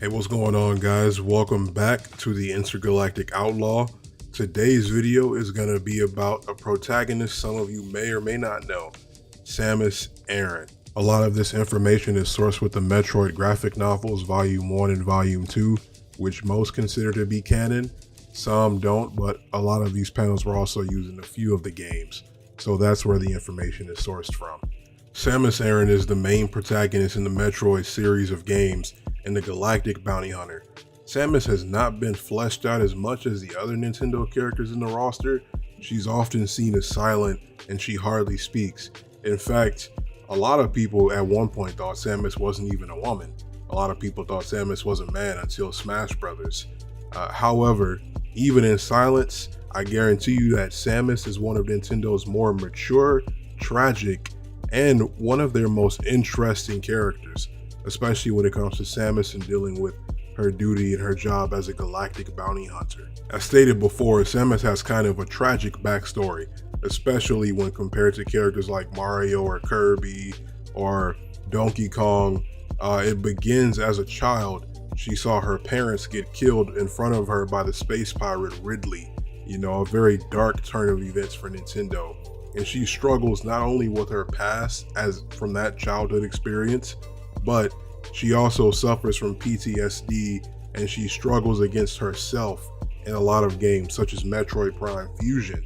Hey, what's going on, guys? Welcome back to the Intergalactic Outlaw. Today's video is going to be about a protagonist some of you may or may not know, Samus Aran. A lot of this information is sourced with the Metroid graphic novels, Volume 1 and Volume 2, which most consider to be canon. Some don't, but a lot of these panels were also used in a few of the games, so that's where the information is sourced from. Samus Aran is the main protagonist in the Metroid series of games and the Galactic Bounty Hunter. Samus has not been fleshed out as much as the other Nintendo characters in the roster. She's often seen as silent and she hardly speaks. In fact, a lot of people at one point thought Samus wasn't even a woman. A lot of people thought Samus was a man until Smash Brothers. However, even in silence, I guarantee you that Samus is one of Nintendo's more mature, tragic, and one of their most interesting characters, especially when it comes to Samus and dealing with her duty and her job as a galactic bounty hunter. As stated before, Samus has kind of a tragic backstory, especially when compared to characters like Mario or Kirby or Donkey Kong. It begins as a child. She saw her parents get killed in front of her by the space pirate Ridley, a very dark turn of events for Nintendo. And she struggles not only with her past as from that childhood experience, but she also suffers from PTSD and she struggles against herself in a lot of games such as Metroid Prime Fusion.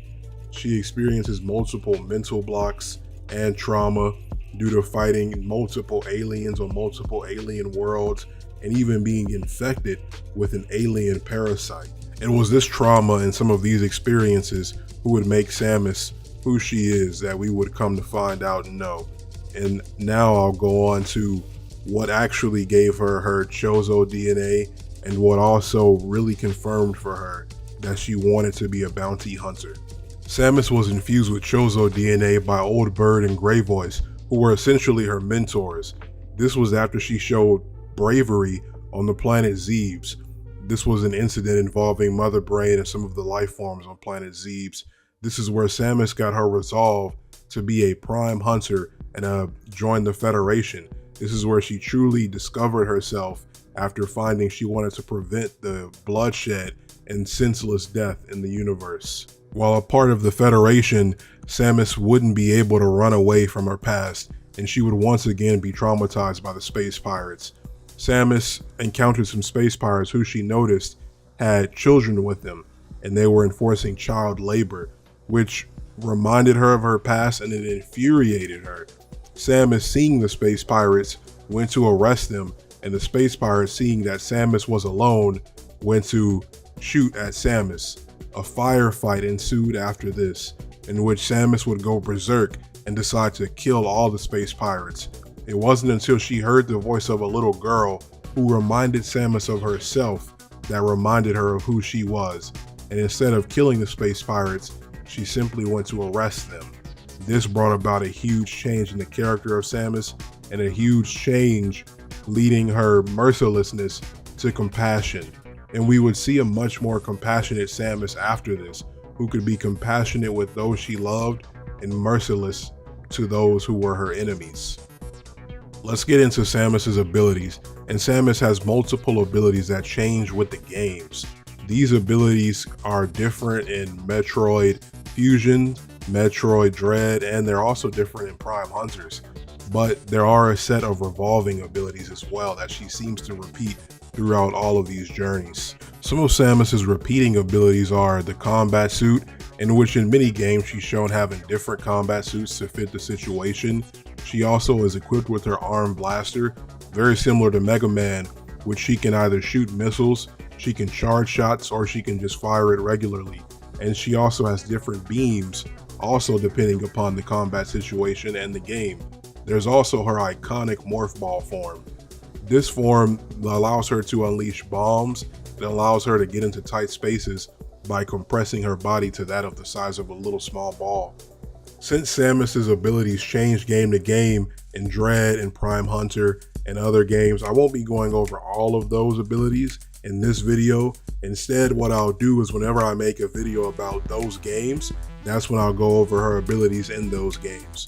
She experiences multiple mental blocks and trauma due to fighting multiple aliens on multiple alien worlds and even being infected with an alien parasite. It was this trauma and some of these experiences who would make Samus who she is that we would come to find out and know. And now I'll go on to what actually gave her her Chozo DNA and what also really confirmed for her that she wanted to be a bounty hunter. Samus was infused with Chozo DNA by Old Bird and Grey Voice, who were essentially her mentors. This was after she showed bravery on the planet Zebes. This was an incident involving Mother Brain and some of the life forms on planet Zebes. This is where Samus got her resolve to be a prime hunter and join the Federation. This is where she truly discovered herself after finding she wanted to prevent the bloodshed and senseless death in the universe. While a part of the Federation, Samus wouldn't be able to run away from her past, and she would once again be traumatized by the space pirates. Samus encountered some space pirates who she noticed had children with them, and they were enforcing child labor, which reminded her of her past and it infuriated her. Samus, seeing the space pirates, went to arrest them, and the space pirates, seeing that Samus was alone, went to shoot at Samus. A firefight ensued after this, in which Samus would go berserk and decide to kill all the space pirates. It wasn't until she heard the voice of a little girl who reminded Samus of herself that reminded her of who she was, and instead of killing the space pirates, she simply went to arrest them. This brought about a huge change in the character of Samus and a huge change leading her mercilessness to compassion. And we would see a much more compassionate Samus after this, who could be compassionate with those she loved and merciless to those who were her enemies. Let's get into Samus's abilities, and Samus has multiple abilities that change with the games. These abilities are different in Metroid Fusion, Metroid Dread, and they're also different in Prime Hunters. But there are a set of revolving abilities as well that she seems to repeat throughout all of these journeys. Some of Samus's repeating abilities are the combat suit, in which in many games she's shown having different combat suits to fit the situation. She also is equipped with her arm blaster, very similar to Mega Man, which she can either shoot missiles, she can charge shots, or she can just fire it regularly. And she also has different beams, also depending upon the combat situation and the game. There's also her iconic Morph Ball form. This form allows her to unleash bombs and allows her to get into tight spaces by compressing her body to that of the size of a little small ball. Since Samus's abilities change game to game in Dread and Prime Hunter and other games, I won't be going over all of those abilities in this video. Instead, what I'll do is whenever I make a video about those games, that's when I'll go over her abilities in those games.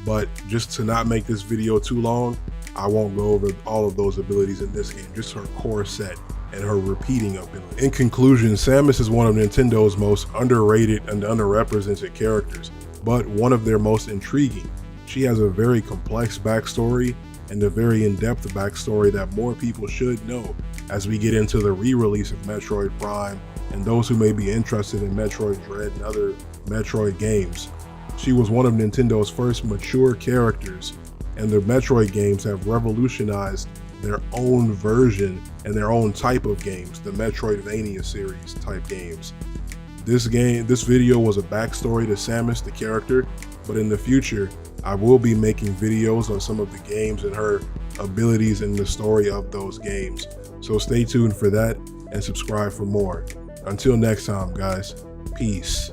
But just to not make this video too long, I won't go over all of those abilities in this game, just her core set and her repeating ability. In conclusion, Samus is one of Nintendo's most underrated and underrepresented characters, but one of their most intriguing. She has a very complex backstory and a very in-depth backstory that more people should know as we get into the re-release of Metroid Prime and those who may be interested in Metroid Dread and other Metroid games. She was one of Nintendo's first mature characters, and the Metroid games have revolutionized their own version and their own type of games, the Metroidvania series type games. This video was a backstory to Samus, the character, but in the future, I will be making videos on some of the games and her abilities and the story of those games. So stay tuned for that and subscribe for more. Until next time, guys, peace.